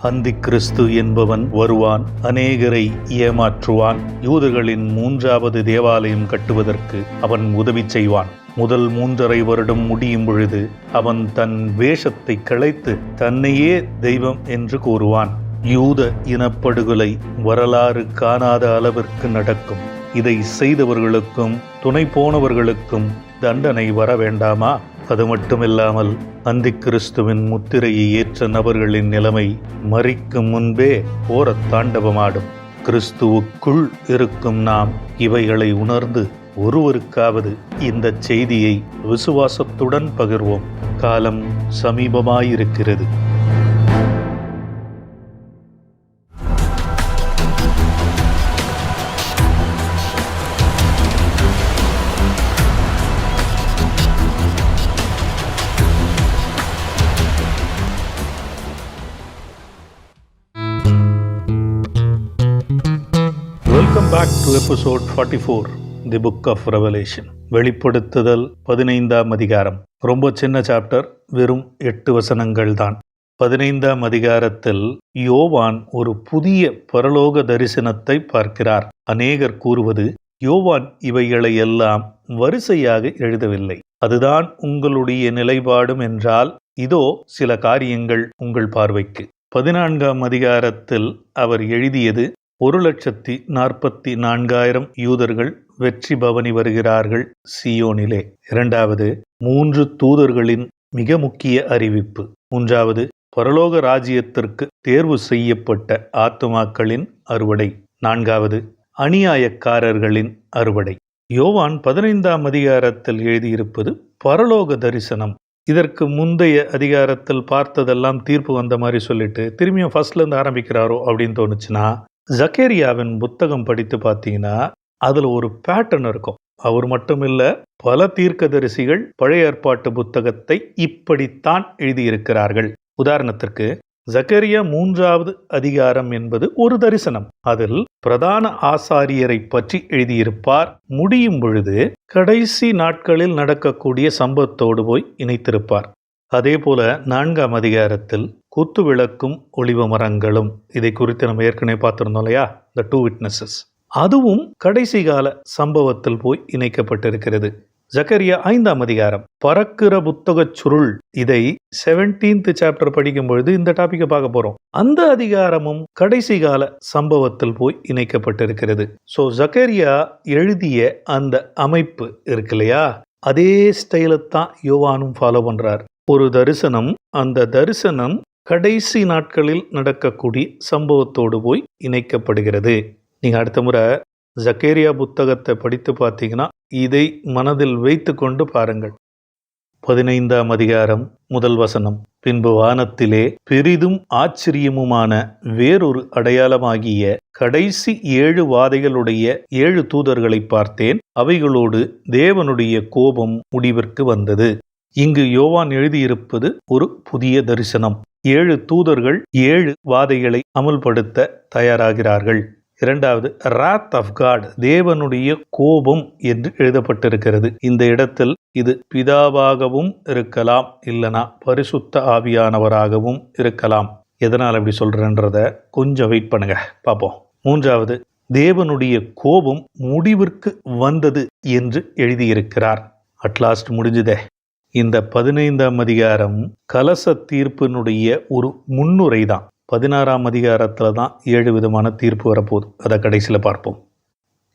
அந்தி கிறிஸ்து என்பவன் வருவான், அநேகரை ஏமாற்றுவான். யூதர்களின் 3வது தேவாலயம் கட்டுவதற்கு அவன் உதவி செய்வான். முதல் 3½ வருடம் முடியும் பொழுது அவன் தன் வேஷத்தை களைத்து தன்னையே தெய்வம் என்று கூறுவான். யூத இனப்படுகொலை வரலாறு காணாத அளவிற்கு நடக்கும். இதை செய்தவர்களுக்கும் துணை போனவர்களுக்கும் தண்டனை வர வேண்டாமா? அது மட்டுமில்லாமல் அந்தி கிறிஸ்துவின் முத்திரையை ஏற்ற நபர்களின் நிலைமை மரிக்கும் முன்பே போர தாண்டவமாடும். கிறிஸ்துவுக்குள் இருக்கும் நாம் இவைகளை உணர்ந்து ஒருவருக்காவது இந்த செய்தியை விசுவாசத்துடன் பகிர்வோம். காலம் சமீபமாயிருக்கிறது. Welcome back to episode 44, The Book of Revelation. வெளிப்படுத்துதல் 15ஆம் அதிகாரம். ரொம்ப சின்ன சாப்டர், வெறும் 8 வசனங்கள் தான். 15ஆம் அதிகாரத்தில் யோவான் ஒரு புதிய பரலோக தரிசனத்தை பார்க்கிறார். அநேகர் கூறுவது, யோவான் இவைகளை எல்லாம் வரிசையாக எழுதவில்லை, அதுதான் உங்களுடைய நிலைப்பாடும் என்றால் இதோ சில காரியங்கள் உங்கள் பார்வைக்கு. 14ஆம் அதிகாரத்தில் அவர் எழுதியது 1,44,000 யூதர்கள் வெற்றி பவனி வருகிறார்கள் சியோனிலே. 2வது 3 தூதர்களின் மிக முக்கிய அறிவிப்பு. 3வது பரலோக ராஜ்யத்திற்கு தேர்வு செய்யப்பட்ட ஆத்துமாக்களின் அறுவடை. 4வது அநியாயக்காரர்களின் அறுவடை. யோவான் 15ஆம் அதிகாரத்தில் எழுதியிருப்பது பரலோக தரிசனம். இதற்கு முந்தைய அதிகாரத்தில் பார்த்ததெல்லாம் தீர்ப்பு வந்த மாதிரி சொல்லிட்டு திரும்பியும் ஃபர்ஸ்ட்லேருந்து ஆரம்பிக்கிறாரோ அப்படின்னு தோணுச்சுன்னா, ஜக்கரியாவின் புத்தகம் படித்து பார்த்தீங்கன்னா அதில் ஒரு பேட்டர்ன் இருக்கும். அவர் மட்டும் இல்லை, பல தீர்க்கதரிசிகள் பழைய ஏற்பாட்டு புத்தகத்தை இப்படித்தான் எழுதியிருக்கிறார்கள். உதாரணத்திற்கு ஜக்கரியா 3வது அதிகாரம் என்பது ஒரு தரிசனம். அதில் பிரதான ஆசாரியரை பற்றி எழுதியிருப்பார். முடியும் பொழுது கடைசி நாட்களில் நடக்கக்கூடிய சம்பவத்தோடு போய் இணைத்திருப்பார். அதே போல 4ஆம் அதிகாரத்தில் குத்து விளக்கும் ஒளிவ மரங்களும், இதை குறித்து நம்ம ஏற்கனவே பார்த்திருந்தோம் இல்லையா, The 2 Witnesses, அதுவும் கடைசி கால சம்பவத்தில் போய் இணைக்கப்பட்டிருக்கிறது. ஜக்கரியா 5ஆம் அதிகாரம் பறக்கிற புத்தக சுருள், இதை 17th சாப்டர் படிக்கும் பொழுது இந்த டாபிக்கை பார்க்க போறோம். அந்த அதிகாரமும் கடைசி கால சம்பவத்தில் போய் இணைக்கப்பட்டிருக்கிறது. ஸோ ஜக்கரியா எழுதிய அந்த அமைப்பு இருக்கு இல்லையா, அதே ஸ்டைலை தான் யோவானும் ஃபாலோ பண்றார். ஒரு தரிசனம், அந்த தரிசனம் கடைசி நாட்களில் நடக்கக்கூடிய சம்பவத்தோடு போய் இணைக்கப்படுகிறது. நீங்க அடுத்த முறை ஜக்கரியா புத்தகத்தை படித்து பார்த்தீங்கன்னா இதை மனதில் வைத்து கொண்டு பாருங்கள். 15ஆம் அதிகாரம் 1 வசனம். பின்பு வானத்திலே பெரிதும் ஆச்சரியமுமான வேறொரு அடையாளமாகிய கடைசி 7 வாதைகளுடைய 7 தூதர்களை பார்த்தேன். அவைகளோடு தேவனுடைய கோபம் முடிவிற்கு வந்தது. இங்கு யோவான் எழுதியிருப்பது ஒரு புதிய தரிசனம். 7 தூதர்கள் 7 வாதைகளை அமல்படுத்த தயாராகிறார்கள். 2வது wrath of God, தேவனுடைய கோபம் என்று எழுதப்பட்டிருக்கிறது. இந்த இடத்தில் இது பிதாவாகவும் இருக்கலாம், இல்லனா பரிசுத்த ஆவியானவராகவும் இருக்கலாம். எதனால் அப்படி சொல்றேன்றத கொஞ்சம் வெயிட் பண்ணுங்க, பார்ப்போம். 3வது தேவனுடைய கோபம் முடிவிற்கு வந்தது என்று எழுதியிருக்கிறார். அட்லாஸ்ட் முடிஞ்சுதே. இந்த 15ஆம் அதிகாரம் கலச தீர்ப்பினுடைய ஒரு முன்னுரை தான். 16ஆம் அதிகாரத்தில் தான் 7 விதமான தீர்ப்பு வரப்போகுது. அதை கடைசியில் பார்ப்போம்.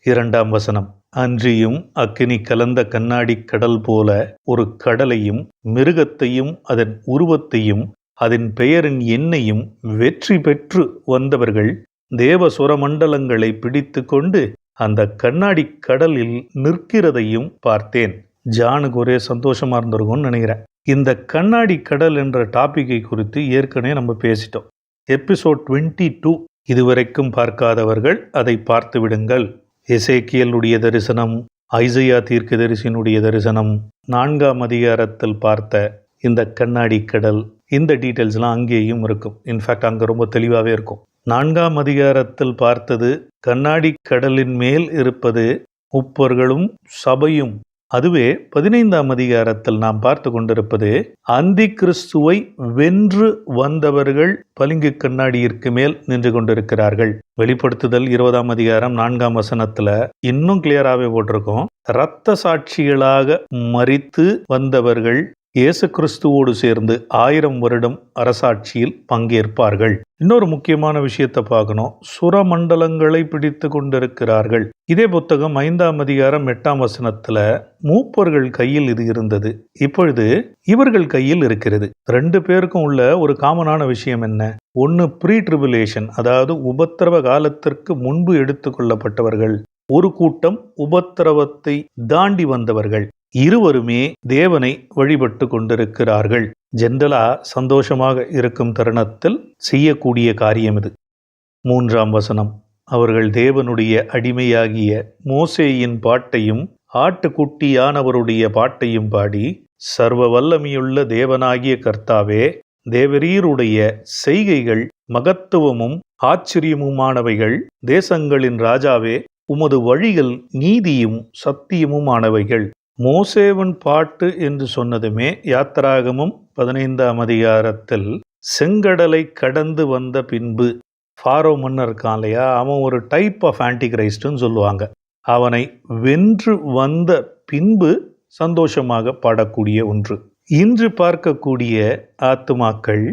2ஆம் வசனம். அன்றியும் அக்கினி கலந்த கண்ணாடி கடல் போல ஒரு கடலையும் மிருகத்தையும் அதன் உருவத்தையும் அதன் பெயரின் எண்ணையும் வெற்றி பெற்று வந்தவர்கள் தேவ சுரமண்டலங்களை பிடித்து கொண்டு அந்த கண்ணாடி கடலில் நிற்கிறதையும் பார்த்தேன். ஜானுக்கு ஒரே சந்தோஷமா இருந்திருக்கும்னு நினைக்கிறேன். இந்த கண்ணாடி கடல் என்ற டாபிக்கை குறித்து ஏற்கனவே நம்ம பேசிட்டோம். எபிசோட் 22 இதுவரைக்கும் பார்க்காதவர்கள் அதை பார்த்து விடுங்கள். எசேக்கியலுடைய தரிசனம், ஐசையா தீர்க்கதரிசியினுடைய தரிசனம், 4ஆம் அதிகாரத்தில் பார்த்த இந்த கண்ணாடி கடல், இந்த டீட்டெயில்ஸ்லாம் அங்கேயும் இருக்கும். இன்ஃபேக்ட் அங்கே ரொம்ப தெளிவாகவே இருக்கும். 4ஆம் அதிகாரத்தில் பார்த்தது கண்ணாடி கடலின் மேல் இருப்பது முப்பர்களும் சபையும் அதுவே 15ஆம் அதிகாரத்தில் நாம் பார்த்து கொண்டிருப்பது அந்தி கிறிஸ்துவை வென்று வந்தவர்கள் பளிங்கு கண்ணாடியிற்கு மேல் நின்று கொண்டிருக்கிறார்கள். வெளிப்படுத்துதல் 20ஆம் அதிகாரம் 4ஆம் வசனத்துல இன்னும் கிளியராகவே போட்டிருக்கோம். இரத்த சாட்சிகளாக மரித்து வந்தவர்கள் இயேசு கிறிஸ்துவோடு சேர்ந்து 1000 வருடம் அரசாட்சியில் பங்கேற்பார்கள். இன்னொரு முக்கியமான விஷயத்தை பார்க்கணும். சுரமண்டலங்களை பிடித்து கொண்டிருக்கிறார்கள். இதே புத்தகம் 5ஆம் அதிகாரம் 8ஆம் வசனத்துல மூப்பர்கள் கையில் இது இருந்தது, இப்பொழுது இவர்கள் கையில் இருக்கிறது. 2 பேருக்கும் உள்ள ஒரு காமனான விஷயம் என்ன? ஒன்னு ப்ரீ ட்ரிபுலேஷன், அதாவது உபத்திரவ காலத்திற்கு முன்பு எடுத்து கொள்ளப்பட்டவர்கள். ஒரு கூட்டம் உபத்திரவத்தை தாண்டி வந்தவர்கள். இருவருமே தேவனை வழிபட்டு கொண்டிருக்கிறார்கள். ஜென்ரலா சந்தோஷமாக இருக்கும் தருணத்தில் செய்யக்கூடிய காரியம் இது. 3ஆம் வசனம், அவர்கள் தேவனுடைய அடிமையாகிய மோசேயின் பாட்டையும் ஆட்டுக்குட்டியானவருடைய பாட்டையும் பாடி, சர்வ வல்லமையுள்ள தேவனாகிய கர்த்தாவே, தேவரீருடைய செய்கைகள் மகத்துவமும் ஆச்சரியமுமானவைகள், தேசங்களின் ராஜாவே, உமது வழிகள் நீதியும் சத்தியமுமானவைகள். மோசேவன் பாட்டு என்று சொன்னதுமே யாத்திராகமும் 15ஆம் அதிகாரத்தில் செங்கடலை கடந்து வந்த பின்பு ஃபாரோ மன்னர் இருக்கான் இல்லையா, அவன் ஒரு டைப் ஆஃப் ஆன்டிகிரைஸ்ட்னு சொல்லுவாங்க. அவனை வென்று வந்த பின்பு சந்தோஷமாக பாடக்கூடிய ஒன்று. இன்று பார்க்கக்கூடிய ஆத்துமாக்கள்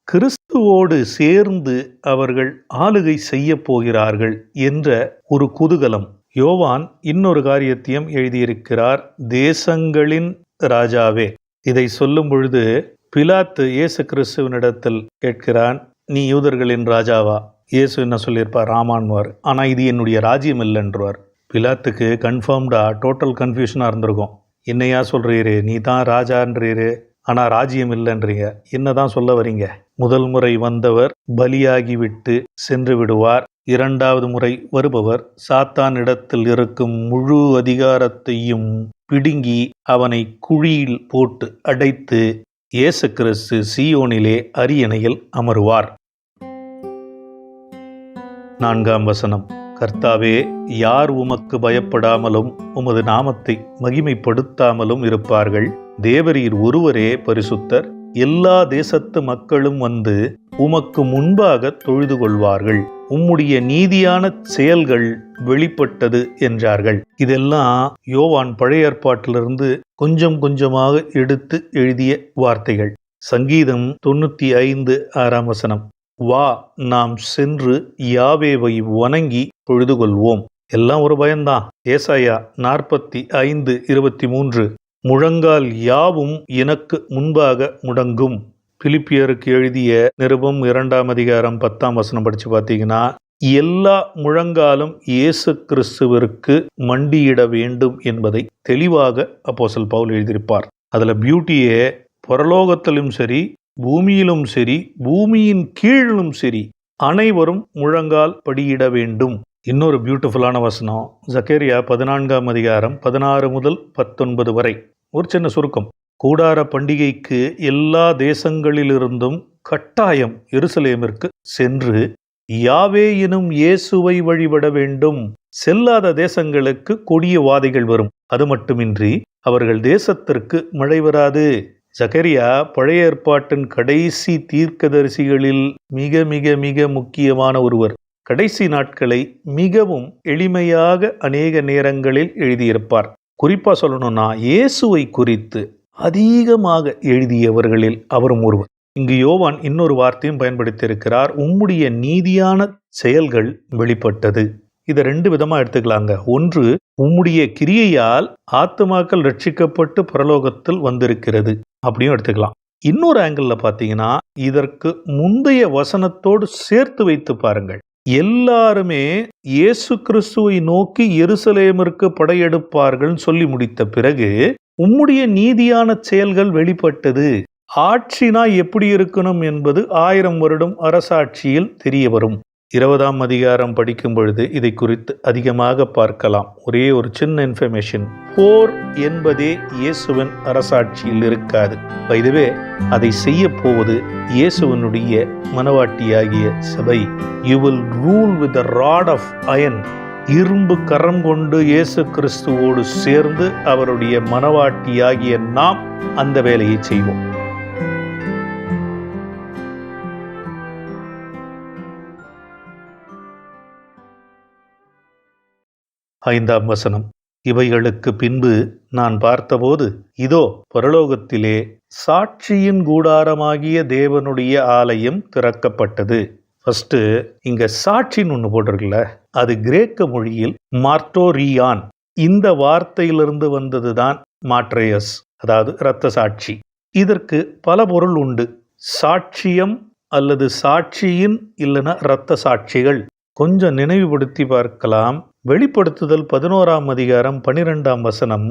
கிறிஸ்துவோடு சேர்ந்து அவர்கள் ஆளுகை செய்ய போகிறார்கள் என்ற ஒரு குதூகலம். யோவான் இன்னொரு காரியத்தையும் எழுதியிருக்கிறார், தேசங்களின் ராஜாவே. இதை சொல்லும் பொழுது பிலாத்து இயேசு கிறிஸ்துவனிடத்தில் கேட்கிறான், நீ யூதர்களின் ராஜாவா? இயேசு என்ன சொல்லியிருப்பார்? ஆமான்வார். ஆனால் இது என்னுடைய ராஜ்யம் இல்லைன்றார். பிலாத்துக்கு கன்ஃபார்ம்டா டோட்டல் கன்ஃபியூஷனாக இருந்திருக்கும். என்னையா சொல்கிறீரு, நீ தான் ராஜான்றீரு, ஆனால் ராஜ்யம் இல்லைன்றீங்க, என்னதான் சொல்ல வரீங்க? முதல் முறை வந்தவர் பலியாகிவிட்டு சென்று விடுவார். 2வது முறை வருபவர் சாத்தானிடத்தில் இருக்கும் முழு அதிகாரத்தையும் பிடுங்கி அவனை குழியில் போட்டு அடைத்து இயேசு கிறிஸ்து சீயோனிலே அரியணையில் அமருவார். 4ஆம் வசனம், கர்த்தாவே, யார் உமக்கு பயப்படாமலும் உமது நாமத்தை மகிமைப்படுத்தாமலும் இருப்பார்கள்? தேவரீர் ஒருவரே பரிசுத்தர். எல்லா தேசத்து மக்களும் வந்து உமக்கு முன்பாக தொழுது கொள்வார்கள். உம்முடைய நீதியான செயல்கள் வெளிப்பட்டது என்றார்கள். இதெல்லாம் யோவான் பழைய ஏற்பாட்டிலிருந்து கொஞ்சம் கொஞ்சமாக எடுத்து எழுதிய வார்த்தைகள். சங்கீதம் 95 6ஆம் வசனம், வா நாம் சென்று யாவேவை வணங்கி பொழுது கொள்வோம். எல்லாம் ஒரு பயம்தான். ஏசாயா 45 23, முழங்கால் யாவும் எனக்கு முன்பாக முடங்கும். பிலிப்பியருக்கு எழுதிய நிருபம் 2ஆம் அதிகாரம் 10ஆம் வசனம் படித்து பார்த்தீங்கன்னா, எல்லா முழங்காலும் இயேசு கிறிஸ்துவிற்கு மண்டியிட வேண்டும் என்பதை தெளிவாக அப்போஸ்தலன் பவுல் எழுதியிருப்பார். அதில் பியூட்டியே, பரலோகத்திலும் சரி பூமியிலும் சரி பூமியின் கீழிலும் சரி அனைவரும் முழங்கால் படியிட வேண்டும். இன்னொரு பியூட்டிஃபுல்லான வசனம் சகரியா 14ஆம் அதிகாரம் 16 முதல் 19 வரை. ஒரு சின்ன சுருக்கம். கூடார பண்டிகைக்கு எல்லா தேசங்களிலிருந்தும் கட்டாயம் எருசலேமிற்கு சென்று யாவே எனும் இயேசுவை வழிபட வேண்டும். செல்லாத தேசங்களுக்கு கொடிய வாதைகள் வரும். அது மட்டுமின்றி அவர்கள் தேசத்திற்கு மழை வராது. சகரியா பழைய ஏற்பாட்டின் கடைசி தீர்க்கதரிசிகளில் மிக மிக மிக முக்கியமான ஒருவர். கடைசி நாட்களை மிகவும் எளிமையாக அநேக நேரங்களில் எழுதியிருப்பார். குறிப்பா சொல்லணும்னா இயேசுவை குறித்து அதிகமாக எழுதியவர்களில் அவரும் ஒருவர். இங்கு யோவான் இன்னொரு வார்த்தையும் பயன்படுத்தியிருக்கிறார், உம்முடைய நீதியான செயல்கள் வெளிப்பட்டது. இதை 2 விதமா எடுத்துக்கலாங்க. ஒன்று, உம்முடைய கிரியையால் ஆத்துமாக்கள் ரட்சிக்கப்பட்டு பரலோகத்தில் வந்திருக்கிறது அப்படியும் எடுத்துக்கலாம். இன்னொரு ஆங்கிள் பார்த்தீங்கன்னா இதற்கு முந்தைய வசனத்தோடு சேர்த்து வைத்து பாருங்கள். எல்லாருமே இயேசு கிறிஸ்துவை நோக்கி எருசலேமிற்கு படையெடுப்பார்கள் சொல்லி முடித்த பிறகு உம்முடைய நீதியான செயல்கள் வெளிப்பட்டது. ஆட்சினா எப்படி இருக்கணும் என்பது 1000 வருடம் அரசாட்சியில் தெரிய வரும். 20ஆம் அதிகாரம் படிக்கும் பொழுது இதை குறித்து அதிகமாக பார்க்கலாம். ஒரே ஒரு சின்ன இன்ஃபர்மேஷன், போர் என்பதே இயேசுவின் அரசாட்சியில் இருக்காது. இதுவே அதை செய்ய போவது இயேசுவனுடைய மனவாட்டியாகிய சபை. You will rule with the rod of iron. இரும்பு கரம் கொண்டு இயேசு கிறிஸ்துவோடு சேர்ந்து அவருடைய மனவாட்டியாகிய நாம் அந்த வேலையை செய்வோம். ஐந்தாம் வசனம். இவைகளுக்கு பின்பு நான் பார்த்தபோது, இதோ பரலோகத்திலே சாட்சியின் கூடாரமாகிய தேவனுடைய ஆலயம் திறக்கப்பட்டது. ஃபர்ஸ்ட் இங்க சாட்சின்னு ஒன்று போட்டிருக்குல்ல, அது கிரேக்க மொழியில் மார்டோரியான். இந்த வார்த்தையிலிருந்து வந்ததுதான் மாட்ரேயஸ், அதாவது இரத்த சாட்சி. இதற்கு பல பொருள் உண்டு. சாட்சியம் அல்லது சாட்சியின் இல்லைன்னா இரத்த சாட்சிகள். கொஞ்சம் நினைவுபடுத்தி பார்க்கலாம். வெளிப்படுத்துதல் 11ஆம் அதிகாரம் 12ஆம் வசனம்,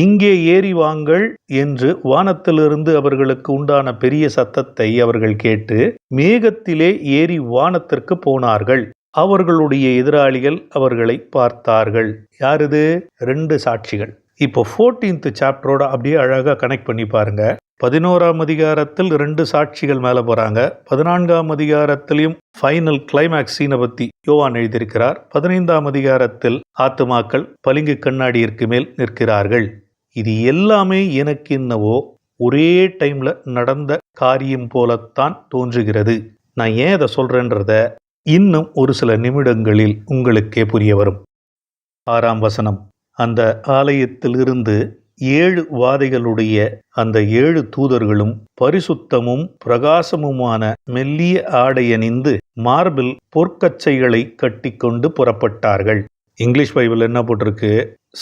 இங்கே ஏறி வாங்கள் என்று வானத்திலிருந்து அவர்களுக்கு உண்டான பெரிய சத்தத்தை அவர்கள் கேட்டு மேகத்திலே ஏறி வானத்திற்கு போனார்கள். அவர்களுடைய எதிராளிகள் அவர்களை பார்த்தார்கள். யாருது? 2 சாட்சிகள். இப்போ 14th சாப்டரோட அப்படியே அழகா கனெக்ட் பண்ணி பாருங்க. 11ஆம் அதிகாரத்தில் 2 சாட்சிகள் மேல போறாங்க. 14ஆம் அதிகாரத்திலையும் ஃபைனல் கிளைமேக்ஸ் சீனை பத்தி யோவான் எழுதியிருக்கிறார். 15ஆம் அதிகாரத்தில் ஆத்துமாக்கள் பளிங்கு கண்ணாடியிற்கு மேல் நிற்கிறார்கள். இது எல்லாமே எனக்கு என்னவோ ஒரே டைம்ல நடந்த காரியம் போலத்தான் தோன்றுகிறது. நான் ஏன் அதை சொல்றேன்றத இன்னும் ஒரு சில நிமிடங்களில் உங்களுக்கே புரிய வரும். 6ஆம் வசனம். அந்த ஆலயத்திலிருந்து 7 வாதைகளுடைய அந்த 7 தூதர்களும் பரிசுத்தமும் பிரகாசமுமான மெல்லிய ஆடையணிந்து மார்பில் பொற்கச்சைகளை கட்டிக்கொண்டு புறப்பட்டார்கள். இங்கிலீஷ் பைபிள் என்ன போட்டிருக்கு?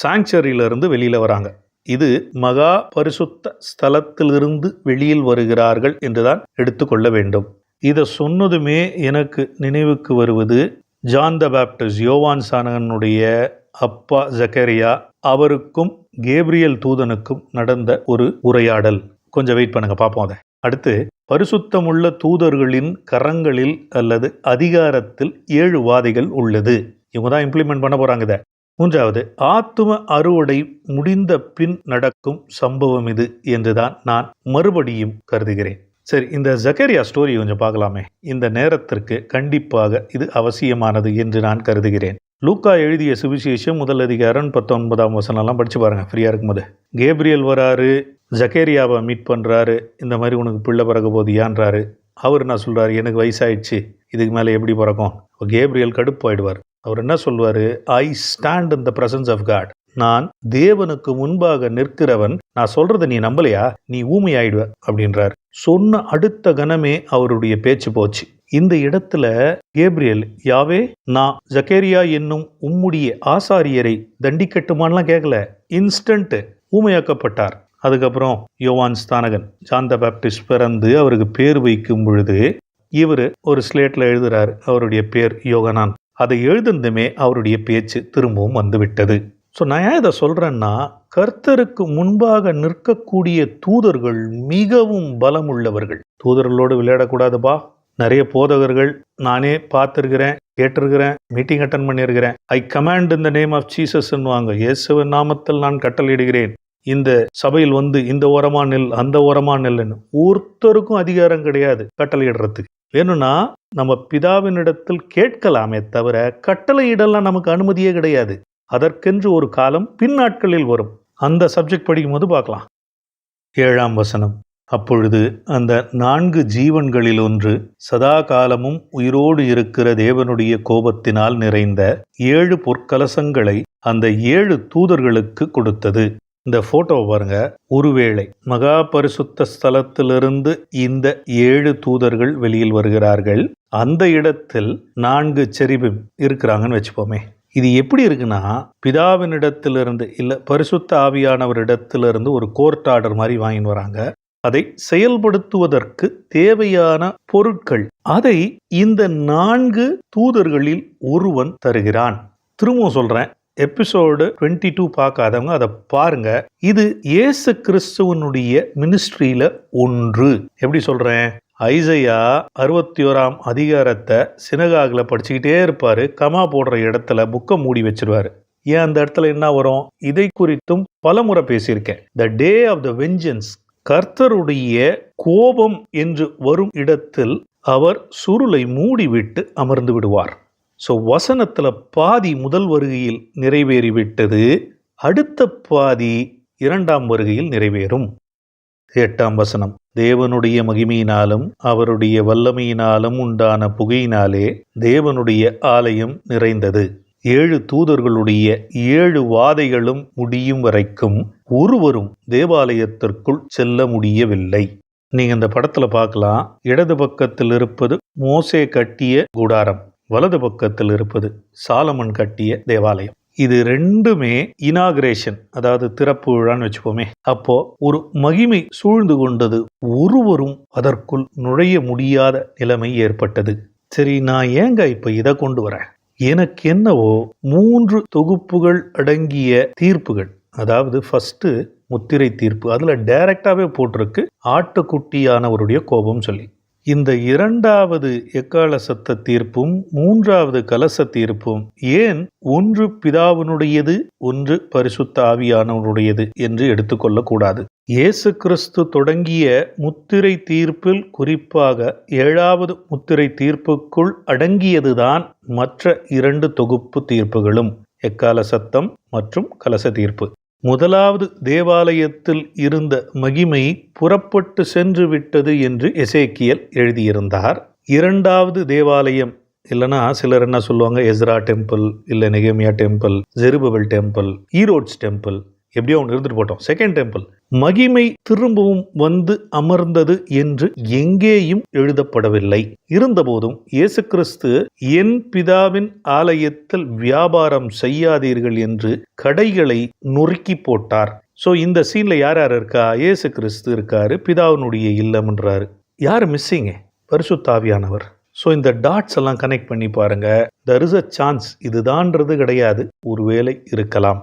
சாங்சுவரியிலிருந்து வெளியில வராங்க. இது மகா பரிசுத்த ஸ்தலத்திலிருந்து வெளியில் வருகிறார்கள் என்றுதான் எடுத்துக்கொள்ள வேண்டும். இதை சொன்னதுமே எனக்கு நினைவுக்கு வருவது ஜான் த பேப்டிஸ்ட், யோவான் சானகனுடைய அப்பா ஜக்கரியா, அவருக்கும் கேப்ரியல் தூதனுக்கும் நடந்த ஒரு உரையாடல். கொஞ்சம் வெயிட் பண்ணுங்க, பார்ப்போம் அதை. அடுத்து, பரிசுத்தமுள்ள தூதர்களின் கரங்களில் அல்லது அதிகாரத்தில் 7 வாதைகள் உள்ளது. இவங்க தான் இம்ப்ளிமெண்ட் பண்ண போறாங்க இதை. 3வது, ஆத்தும அறுவடை முடிந்த பின் நடக்கும் சம்பவம் இது என்றுதான் நான் மறுபடியும் கருதுகிறேன். சரி, இந்த ஜக்கரியா ஸ்டோரி கொஞ்சம் பார்க்கலாமே. இந்த நேரத்திற்கு கண்டிப்பாக இது அவசியமானது என்று நான் கருதுகிறேன். லூக்கா எழுதிய சுவிசேஷம் 1 அதிகாரம் 19ஆம் வசனம்லாம் படிச்சு பாருங்க ஃப்ரீயா இருக்கும்போது. கேப்ரியல் வராரு, ஜக்கரியாவை மீட் பண்றாரு. இந்த மாதிரி உனக்கு பிள்ளை பிறக்க போதியான்றாரு. அவர் என்ன சொல்றாரு? எனக்கு வயசாயிடுச்சு, இதுக்கு மேலே எப்படி பிறக்கும்? கேப்ரியல் கடுப்பாயிடுவார். அவர் என்ன சொல்வாரு? I stand in the presence of God. நான் தேவனுக்கு முன்பாக நிற்கிறவன். நான் சொல்றதை நீ நம்பலையா? நீ ஊமையாயிடுவ அப்படின்றார். சொன்ன அடுத்த கணமே அவருடைய பேச்சு போச்சு. இந்த இடத்துல கேப்ரியல், யாவே, நான் ஜக்கரியா என்னும் உம்முடைய ஆசாரியரை தண்டிக்கட்டுமான்லாம் கேட்கல. இன்ஸ்டன்ட் ஊமையாக்கப்பட்டார். அதுக்கப்புறம் யோவான் ஸ்தானகன், ஜான் த பேப்டிஸ்ட் பிறந்து அவருக்கு பேர் வைக்கும் பொழுது இவர் ஒரு ஸ்லேட்ல எழுதுறாரு, அவருடைய பேர் யோகனான். அதை எழுதுனதுமே அவருடைய பேச்சு திரும்பவும் வந்துவிட்டது. ஸோ நான் ஏன் இதை சொல்றேன்னா, கர்த்தருக்கு முன்பாக நிற்கக்கூடிய தூதர்கள் மிகவும் பலம் உள்ளவர்கள். தூதர்களோடு விளையாடக்கூடாதுபா. நிறைய போதகர்கள் நானே பார்த்துருக்கிறேன், கேட்டிருக்கிறேன், மீட்டிங் அட்டன் பண்ணியிருக்கிறேன். I command in the name of ஜீசஸ்ன்னுவாங்க. இயேசுவின் நாமத்தில் நான் கட்டளையிடுகிறேன், இந்த சபையில் வந்து இந்த ஓரமா நெல், அந்த ஓரமா நெல்லுன்னு. ஒருத்தருக்கும் அதிகாரம் கிடையாது கட்டளையிடுறதுக்கு. வேணும்னா நம்ம பிதாவினிடத்தில் கேட்கலாமே தவிர கட்டளையிடலாம் நமக்கு அனுமதியே கிடையாது. அதற்கென்று ஒரு காலம் பின்னாட்களில் வரும். அந்த சப்ஜெக்ட் படிக்கும் போது பார்க்கலாம். 7ஆம் வசனம். அப்பொழுது அந்த 4 ஜீவன்களில் ஒன்று சதா காலமும் உயிரோடு இருக்கிற தேவனுடைய கோபத்தினால் நிறைந்த 7 பொற்கலசங்களை அந்த 7 தூதர்களுக்கு கொடுத்தது. இந்த போட்டோவை பாருங்க. ஒருவேளை மகா பரிசுத்த ஸ்தலத்திலிருந்து இந்த 7 தூதர்கள் வெளியில் வருகிறார்கள். அந்த இடத்தில் 4 செரிபிம் இருக்கிறாங்கன்னு வச்சுப்போமே. இது எப்படி இருக்குன்னா, பிதாவினிடத்திலிருந்து இல்ல பரிசுத்த ஆவியானவரிடத்திலிருந்து ஒரு கோர்ட் ஆர்டர் மாதிரி வாங்கின்னு வராங்க. அதை செயல்படுத்துவதற்கு தேவையான பொருட்கள், அதை இந்த 4 தூதர்களில் ஒருவன் தருகிறான். திரும்பவும் சொல்றேன், எபிசோடு 22 பார்க்காதவங்க அதை பாருங்க. இது இயேசு கிறிஸ்துவனுடைய மினிஸ்ட்ரியில ஒன்று. எப்படி சொல்றேன்? ஐசையா 61ஆம் அதிகாரத்தை சினகாகில் படிச்சுக்கிட்டே இருப்பாரு. கமா போடுற இடத்துல புக்கை மூடி வச்சிருவாரு. ஏன் அந்த இடத்துல என்ன வரும்? இதை குறித்தும் பலமுறை பேசியிருக்கேன். த டே ஆஃப் த வெஞ்சன்ஸ், கர்த்தருடைய கோபம் என்று வரும் இடத்தில் அவர் சுருளை மூடிவிட்டு அமர்ந்து விடுவார். ஸோ வசனத்தில் பாதி முதல் வருகையில் நிறைவேறிவிட்டது, அடுத்த பாதி இரண்டாம் வருகையில் நிறைவேறும். 8ஆம் வசனம், தேவனுடைய மகிமையினாலும் அவருடைய வல்லமையினாலும் உண்டான புகையினாலே தேவனுடைய ஆலயம் நிறைந்தது. 7 தூதர்களுடைய 7 வாதைகளும் முடியும் வரைக்கும் ஒருவரும் தேவாலயத்திற்குள் செல்ல முடியவில்லை. நீங்க இந்த படத்துல பார்க்கலாம், இடது பக்கத்தில் இருப்பது மோசே கட்டிய கூடாரம், வலது பக்கத்தில் இருப்பது சாலமன் கட்டிய தேவாலயம். இது ரெண்டுமே இனாகிரேஷன், அதாவது திறப்பு விழான்னு வச்சுப்போமே. அப்போ ஒரு மகிமை சூழ்ந்து கொண்டது, ஒருவரும் அதற்குள் நுழைய முடியாத நிலைமை ஏற்பட்டது. சரி, நான் ஏங்க இப்ப இதை கொண்டு வரேன்? எனக்கு என்னவோ 3 தொகுப்புகள் அடங்கிய தீர்ப்புகள், அதாவது ஃபர்ஸ்ட் முத்திரை தீர்ப்பு, அதுல டைரக்டாவே போட்டிருக்கு ஆட்டுக்குட்டியானவருடைய கோபம் சொல்லி. இந்த 2வது எக்கால சத்த தீர்ப்பும் 3வது கலச தீர்ப்பும் ஏன் ஒன்று பிதாவினுடையது, ஒன்று பரிசுத்த ஆவியானவருடையது என்று எடுத்துக்கொள்ளக்கூடாது? இயேசு கிறிஸ்து தொடங்கிய முத்திரை தீர்ப்பில், குறிப்பாக 7வது முத்திரை தீர்ப்புக்குள் அடங்கியதுதான் மற்ற 2 தொகுப்பு தீர்ப்புகளும், எக்கால சத்தம் மற்றும் கலச தீர்ப்பு. முதலாவது தேவாலயத்தில் இருந்த மகிமை புறப்பட்டு சென்று விட்டது என்று எசேக்கியேல் எழுதியிருந்தார். 2வது தேவாலயம், இல்லைனா சிலர் என்ன சொல்லுவாங்க, எஸ்ரா டெம்பிள், இல்லை நெகேமியா டெம்பிள், ஜெருபபெல் டெம்பிள், ஈரோட்ஸ் டெம்பிள், எப்படியோ ஒன்று இருந்துட்டு போட்டோம், செகண்ட் டெம்பிள், மகிமை திரும்பவும் வந்து அமர்ந்தது என்று எங்கேயும் எழுதப்படவில்லை. இருந்தபோதும் இயேசு கிறிஸ்து என் பிதாவின் ஆலயத்தில் வியாபாரம் செய்யாதீர்கள் என்று கடைகளை நொறுக்கி போட்டார். ஸோ இந்த சீன்ல யார் யார் இருக்கா? இயேசு கிறிஸ்து இருக்காரு, பிதாவினுடைய இல்லம்ன்றாரு. யார் மிஸ்ஸிங்க? பரிசுத்த ஆவியானவர். ஸோ இந்த டாட்ஸ் எல்லாம் கனெக்ட் பண்ணி பாருங்க. there is a chance, இதுதான்றது கிடையாது, ஒருவேளை இருக்கலாம்.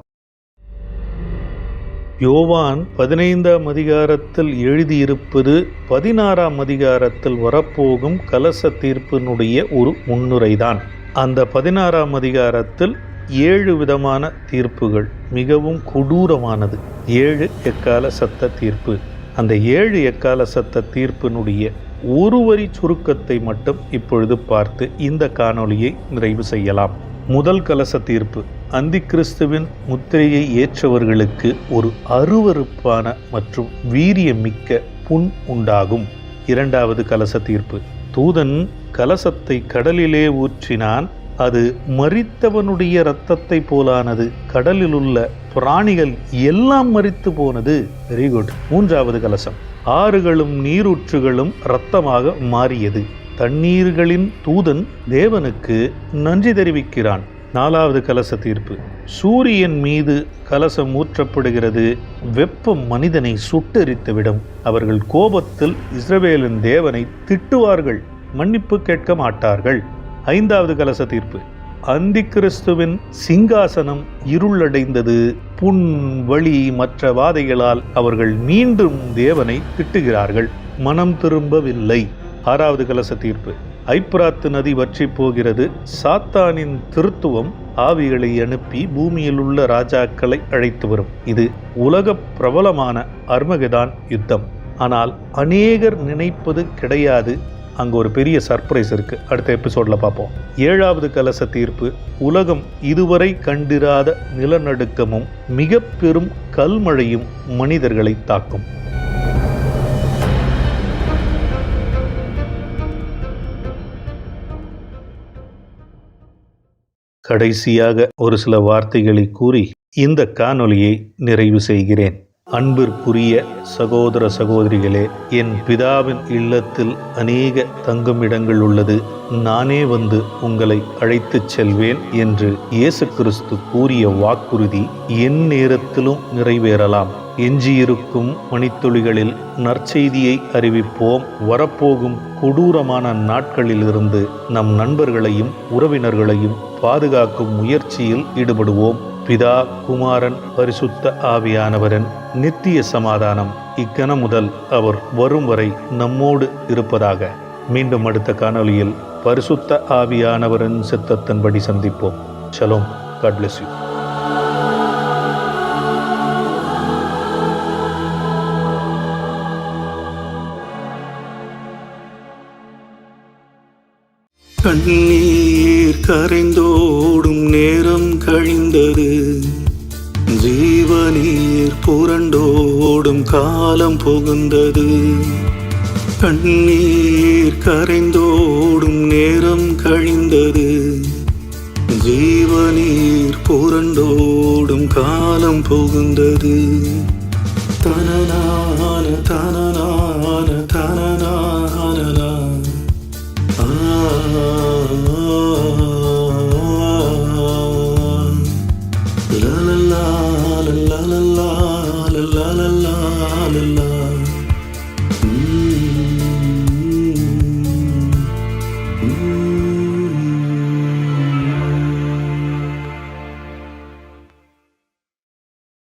யோவான் 15ஆம் அதிகாரத்தில் எழுதியிருப்பது 16ஆம் அதிகாரத்தில் வரப்போகும் கலச தீர்ப்பினுடைய ஒரு முன்னுரைதான். அந்த 16ஆம் அதிகாரத்தில் 7 விதமான தீர்ப்புகள், மிகவும் கொடூரமானது 7 எக்கால சத்த தீர்ப்பு. அந்த 7 எக்கால சத்த தீர்ப்பினுடைய ஒரு வரி சுருக்கத்தை மட்டும் இப்பொழுது பார்த்து இந்த காணொளியை நிறைவு செய்யலாம். முதல் கலச தீர்ப்பு, அந்தி கிறிஸ்துவின் முத்திரையை ஏற்றவர்களுக்கு ஒரு அருவருப்பான மற்றும் வீரியமிக்க புண் உண்டாகும். 2வது கலச தீர்ப்பு, தூதன் கலசத்தை கடலிலே ஊற்றினான், அது மரித்தவனுடைய இரத்தத்தை போலானது, கடலில் உள்ள பிராணிகள் எல்லாம் மரித்து போனது. Very good. 3வது கலசம், ஆறுகளும் நீரூற்றுகளும் இரத்தமாக மாறியது. தண்ணீர்களின் தூதன் தேவனுக்கு நன்றி தெரிவிக்கிறான். 4வது கலச தீர்ப்பு, சூரியன் மீது கலசம் ஊற்றப்படுகிறது, வெப்பம் மனிதனை சுட்டெரித்துவிடும், அவர்கள் கோபத்தில் இஸ்ரவேலின் தேவனை திட்டுவார்கள், மன்னிப்பு கேட்க மாட்டார்கள். 5வது கலச தீர்ப்பு, அந்தி கிறிஸ்துவின் சிங்காசனம் இருளடைந்தது, புண், வலி, மற்ற வாதைகளால் அவர்கள் மீண்டும் தேவனை திட்டுகிறார்கள், மனம் திரும்பவில்லை. 6வது கலச தீர்ப்பு, ஐப்ராத்து நதி வற்றி போகிறது, சாத்தானின் திருத்துவம் ஆவிகளை அனுப்பி பூமியில் உள்ள ராஜாக்களை அழைத்து வரும். இது உலக பிரபலமான அர்மகெதான் யுத்தம். ஆனால் அநேகர் நினைப்பது கிடையாது. அங்க ஒரு பெரிய சர்ப்ரைஸ் இருக்கு, அடுத்த எபிசோட்ல பார்ப்போம். 7வது கலச தீர்ப்பு, உலகம் இதுவரை கண்டிராத நிலநடுக்கமும் மிக பெரும் கல்மழையும் மனிதர்களை தாக்கும். கடைசியாக ஒரு சில வார்த்தைகளை கூறி இந்த காணொளியை நிறைவு செய்கிறேன். அன்பிற்குரிய சகோதர சகோதரிகளே, என் பிதாவின் இல்லத்தில் அநேக தங்குமிடங்கள் உள்ளது, நானே வந்து உங்களை அழைத்துச் செல்வேன் என்று இயேசு கிறிஸ்து கூறிய வாக்குறுதி என் நேரத்திலும் நிறைவேறலாம். எஞ்சியிருக்கும் மணித்துளிகளில் நற்செய்தியை அறிவிப்போம். வரப்போகும் கொடூரமான நாட்களிலிருந்து நம் நண்பர்களையும் உறவினர்களையும் பாதுகாக்கும் முயற்சியில் ஈடுபடுவோம். பிதா, குமாரன், பரிசுத்த ஆவியானவரின் நித்திய சமாதானம் இக்கணம் முதல் அவர் வரும் வரை நம்மோடு இருப்பதாக. மீண்டும் அடுத்த காணொளியில் பரிசுத்த ஆவியானவரின் சித்தத்தின்படி சந்திப்போம். ஷலோம். God bless you. கண்ணீர் கரைந்தோடும் நேரம் கழிந்தது. ஜீவநீர் புரண்டோடும் காலம் புகுந்தது. கண்ணீர் கரைந்தோடும் நேரம் கழிந்தது. ஜீவநீர் புரண்டோடும் காலம் புகுந்தது. தனனான தனனா